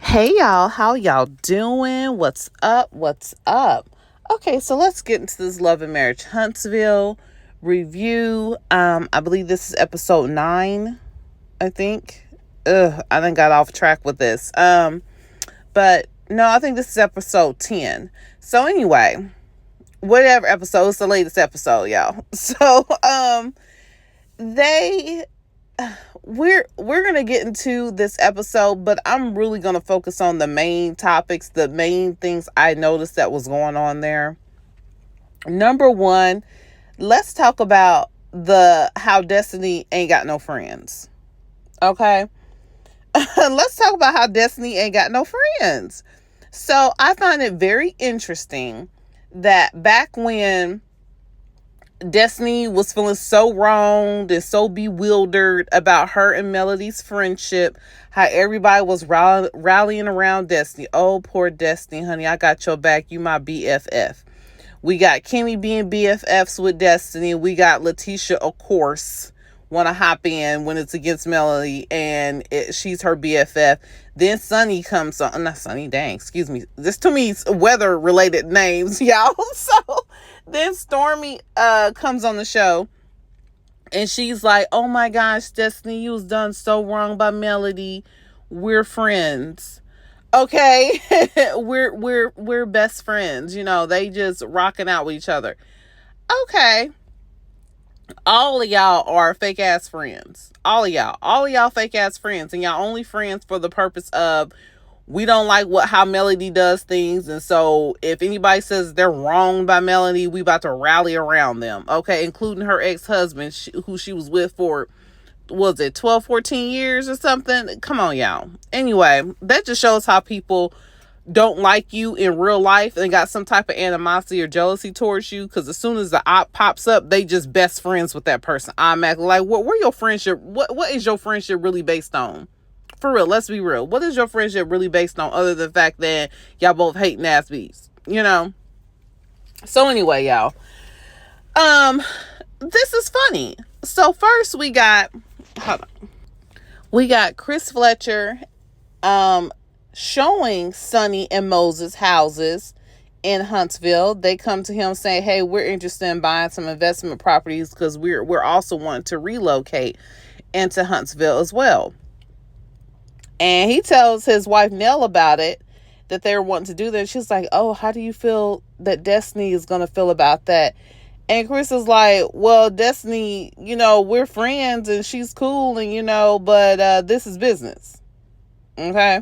Hey y'all, how y'all doing? What's up? What's up? Okay, so let's get into this Love and Marriage Huntsville review. I believe this is episode 9, I think. I done got off track with this. But no, I think this is episode 10. So anyway, whatever episode, it's the latest episode, y'all. So they we're gonna get into this episode, but I'm really gonna focus on the main topics, the main things I noticed that was going on there. Number one, let's talk about the how Destiny ain't got no friends. Okay. Let's talk about how Destiny ain't got no friends. So I find it very interesting that back when Destiny was feeling so wronged and so bewildered about her and Melody's friendship, how everybody was rallying around Destiny. Oh, poor Destiny, honey, I got your back. You my BFF. We got Kimmy being BFFs with Destiny. We got Letitia, of course, want to hop in when it's against Melody, and she's her BFF. Then Sunny comes on. Not Sunny, dang, excuse me. This to me is weather-related names, y'all. So then Stormy comes on the show, and she's like, oh my gosh, Destiny, you was done so wrong by Melody. We're friends. Okay. we're best friends. You know, they just rocking out with each other. Okay. All of y'all are fake ass friends. All of y'all fake ass friends, and y'all only friends for the purpose of we don't like how Melody does things, and so if anybody says they're wrong by Melody, we about to rally around them. Okay, including her ex-husband, who she was with for, was it 12, 14 years or something? Come on, y'all. Anyway, that just shows how people don't like you in real life and got some type of animosity or jealousy towards you, because as soon as the op pops up, they just best friends with that person automatically. Like, where your friendship, what is your friendship really based on? For real, let's be real. What is your friendship really based on, other than the fact that y'all both hate ass bees, you know? So anyway, y'all, this is funny. So first we got Chris Fletcher showing Sonny and Moses houses in Huntsville. They come to him saying, hey, we're interested in buying some investment properties because we're also wanting to relocate into Huntsville as well. And he tells his wife Nell about it, that they're wanting to do that. She's like, oh, how do you feel that Destiny is going to feel about that? And Chris is like, well, Destiny, you know, we're friends and she's cool, and, you know, but this is business. Okay.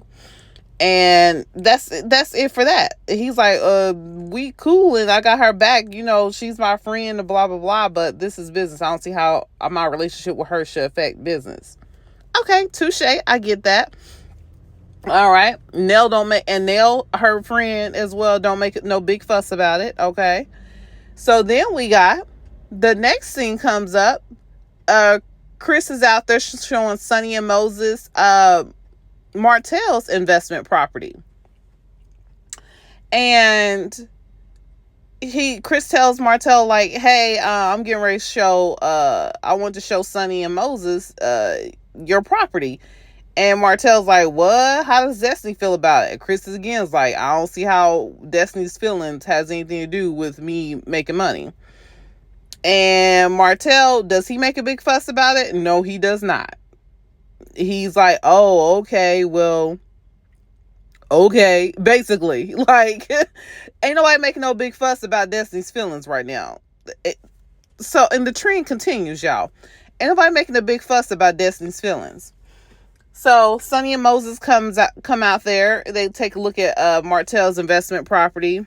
And that's it for that. He's like, we cool and I got her back. You know, she's my friend and blah, blah, blah. But this is business. I don't see how my relationship with her should affect business. Okay, touche. I get that. All right. Nell, her friend as well, don't make no big fuss about it. Okay. So then we got the next scene comes up. Chris is out there showing Sonny and Moses Martell's investment property. And Chris tells Martell, like, hey, I'm getting ready to show, I want to show Sonny and Moses your property. And Martell's like, what? How does Destiny feel about it? Chris is like, I don't see how Destiny's feelings has anything to do with me making money. And Martell, does he make a big fuss about it? No, he does not. He's like, oh, okay, well, okay, basically. Like, ain't nobody making no big fuss about Destiny's feelings right now. And the trend continues, y'all. Ain't nobody making a big fuss about Destiny's feelings. So Sonny and Moses come out there. They take a look at Martell's investment property.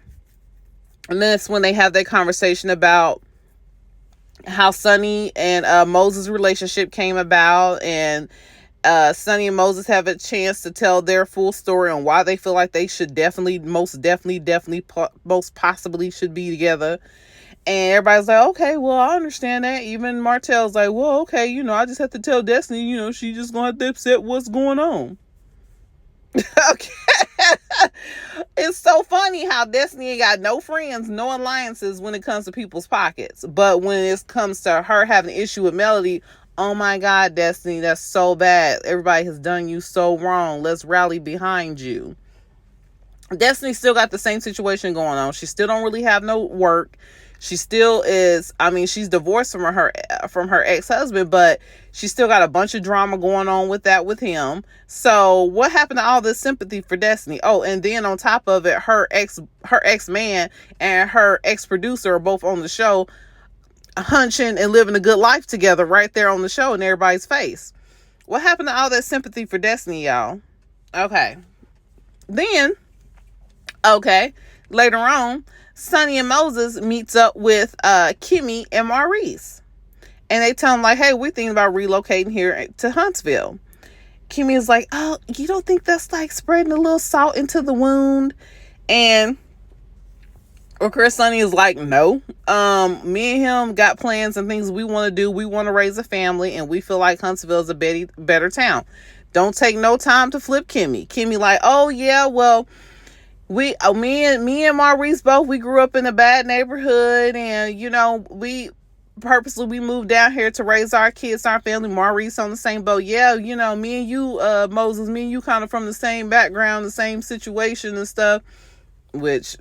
And then it's when they have that conversation about how Sonny and Moses' relationship came about. And Sonny and Moses have a chance to tell their full story on why they feel like they should most possibly should be together. And everybody's like, okay, well, I understand that. Even Martell's like, well, okay, you know, I just have to tell Destiny, you know, she just gonna have to accept what's going on. Okay. It's so funny how Destiny ain't got no friends, no alliances when it comes to people's pockets. But when it comes to her having an issue with Melody, oh my God, Destiny, that's so bad. Everybody has done you so wrong. Let's rally behind you. Destiny still got the same situation going on. She still don't really have no work. She still is, I mean, she's divorced from her ex-husband, but she still got a bunch of drama going on with that with him. So what happened to all this sympathy for Destiny? Oh, and then on top of it, her ex-man and her ex-producer are both on the show, hunching and living a good life together right there on the show in everybody's face. What happened to all that sympathy for Destiny, y'all? Okay. Then, later on, Sonny and Moses meets up with Kimmy and Maurice. And they tell him, like, hey, we're thinking about relocating here to Huntsville. Kimmy is like, oh, you don't think that's like spreading a little salt into the wound? And of course, Sonny is like, no. Me and him got plans and things we want to do. We want to raise a family, and we feel like Huntsville is a better town. Don't take no time to flip Kimmy. Kimmy like, oh yeah, well, me and Maurice both, we grew up in a bad neighborhood, and we moved down here to raise our kids, our family. Maurice on the same boat. Yeah, me and you, Moses, me and you kind of from the same background, the same situation and stuff, which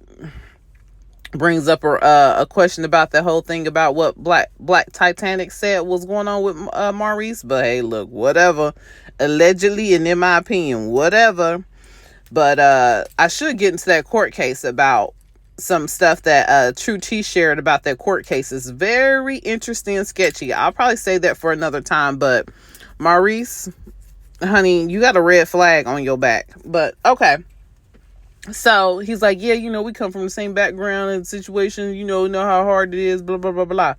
brings up a question about the whole thing about what Black Titanic said was going on with Maurice. But hey, look, whatever. Allegedly, and in my opinion, whatever. But I should get into that court case about some stuff that True T shared about that court case. Is very interesting and sketchy. I'll probably say that for another time. But Maurice, honey, you got a red flag on your back. But okay. So he's like, yeah, we come from the same background and situation, know how hard it is, blah, blah, blah, blah.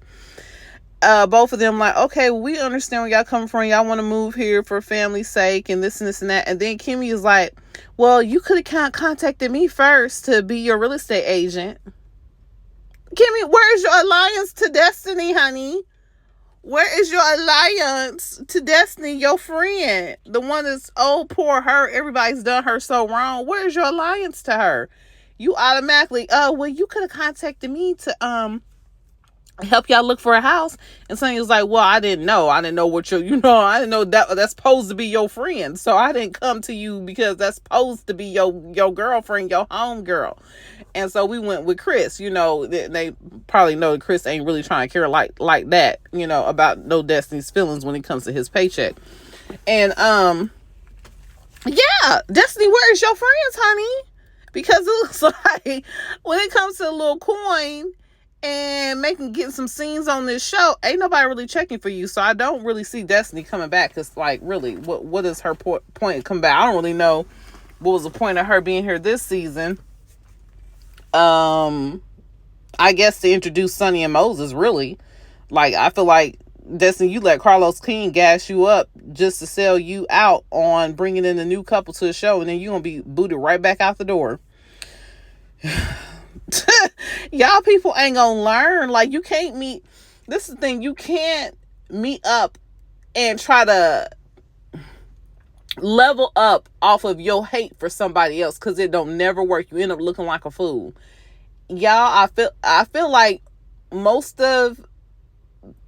Both of them like, okay, we understand where y'all coming from. Y'all want to move here for family's sake and this and this and that. And then Kimmy is like, well, you could have contacted me first to be your real estate agent. Kimmy, where's your alliance to Destiny, honey? Where is your alliance to Destiny, your friend? The one that's, oh, poor her. Everybody's done her so wrong. Where's your alliance to her? You automatically, well, you could have contacted me to help y'all look for a house. And Sonny was like, well, I didn't know. I didn't know what I didn't know that's supposed to be your friend. So I didn't come to you because that's supposed to be your girlfriend, your home girl. And so we went with Chris. They probably know that Chris ain't really trying to care like that, about no Destiny's feelings when it comes to his paycheck. And yeah, Destiny, where's your friends, honey? Because it looks like when it comes to a little coin and getting some scenes on this show, ain't nobody really checking for you. So I don't really see Destiny coming back. Because, like, really, what is her point of coming back? I don't really know what was the point of her being here this season. I guess to introduce Sonny and Moses, really. Like, I feel like, Destiny, you let Carlos King gas you up just to sell you out on bringing in a new couple to the show, and then you're going to be booted right back out the door. Y'all people ain't gonna learn. Like, you can't meet, this is the thing, you can't meet up and try to level up off of your hate for somebody else, because it don't never work. You end up looking like a fool. Y'all, I feel like most of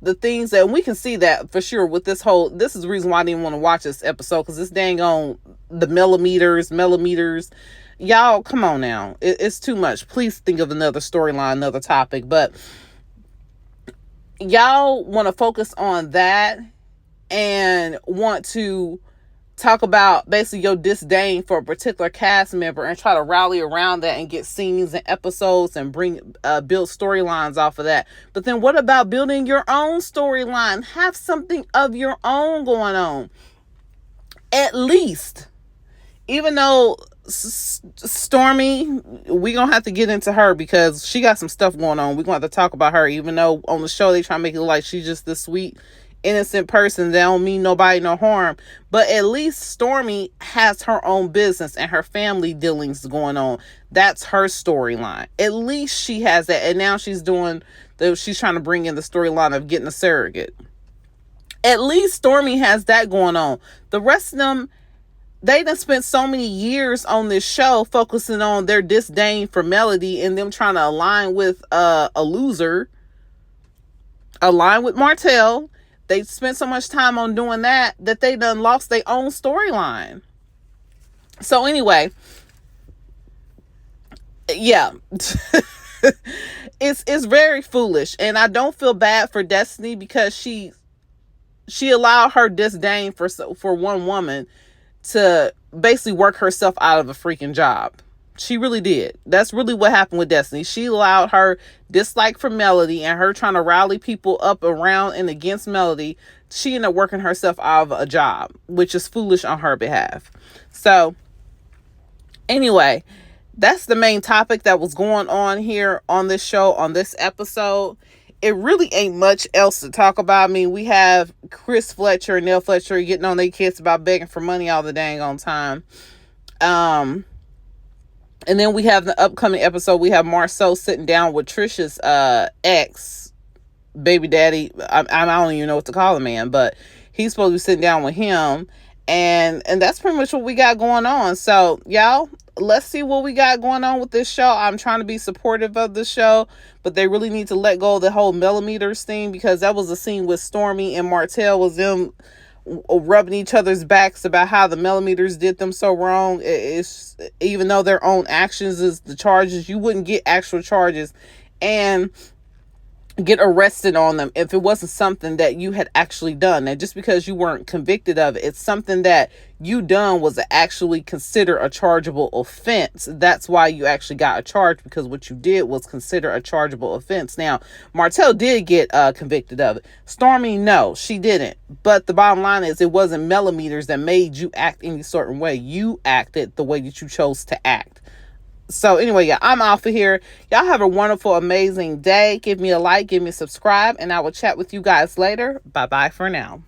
the things that, and we can see that for sure with this is the reason why I didn't want to watch this episode, because this dang on the millimeters, y'all, come on now. It's too much. Please think of another storyline, another topic. But y'all want to focus on that and want to talk about basically your disdain for a particular cast member and try to rally around that and get scenes and episodes and build storylines off of that. But then what about building your own storyline? Have something of your own going on. At least, even though Stormy, we gonna have to get into her because she got some stuff going on. We're gonna have to talk about her, even though on the show they try to make it like she's just this sweet, innocent person that don't mean nobody no harm. But at least Stormy has her own business and her family dealings going on. That's her storyline. At least she has that. And now she's trying to bring in the storyline of getting a surrogate. At least Stormy has that going on. The rest of them, they done spent so many years on this show focusing on their disdain for Melody and them trying to align with a loser, align with Martell. They spent so much time on doing that they done lost their own storyline. So anyway, yeah. It's very foolish, and I don't feel bad for Destiny because she allowed her disdain for one woman to basically work herself out of a freaking job. She really did. That's really what happened with Destiny. She allowed her dislike for Melody and her trying to rally people up around and against Melody. She ended up working herself out of a job, which is foolish on her behalf. So anyway, that's the main topic that was going on here on this show, on this episode. It really ain't much else to talk about. I mean, we have Chris Fletcher and Neil Fletcher getting on their kids about begging for money all the dang on time. And then we have the upcoming episode. We have Marceau sitting down with Trisha's ex, baby daddy. I don't even know what to call the man, but he's supposed to be sitting down with him. And that's pretty much what we got going on. So, y'all, let's see what we got going on with this show. I'm trying to be supportive of the show, but they really need to let go of the whole millimeters thing, because that was a scene with Stormy and Martell was them rubbing each other's backs about how the millimeters did them so wrong. It's, even though their own actions is the charges, you wouldn't get actual charges and get arrested on them if it wasn't something that you had actually done. And just because you weren't convicted of it, it's something that you done was actually considered a chargeable offense. That's why you actually got a charge, because what you did was considered a chargeable offense. Now, Martell did get convicted of it. Stormy, no, she didn't. But the bottom line is, it wasn't millimeters that made you act any certain way. You acted the way that you chose to act. So anyway, yeah, I'm off of here. Y'all have a wonderful, amazing day. Give me a like, give me a subscribe, and I will chat with you guys later. Bye-bye for now.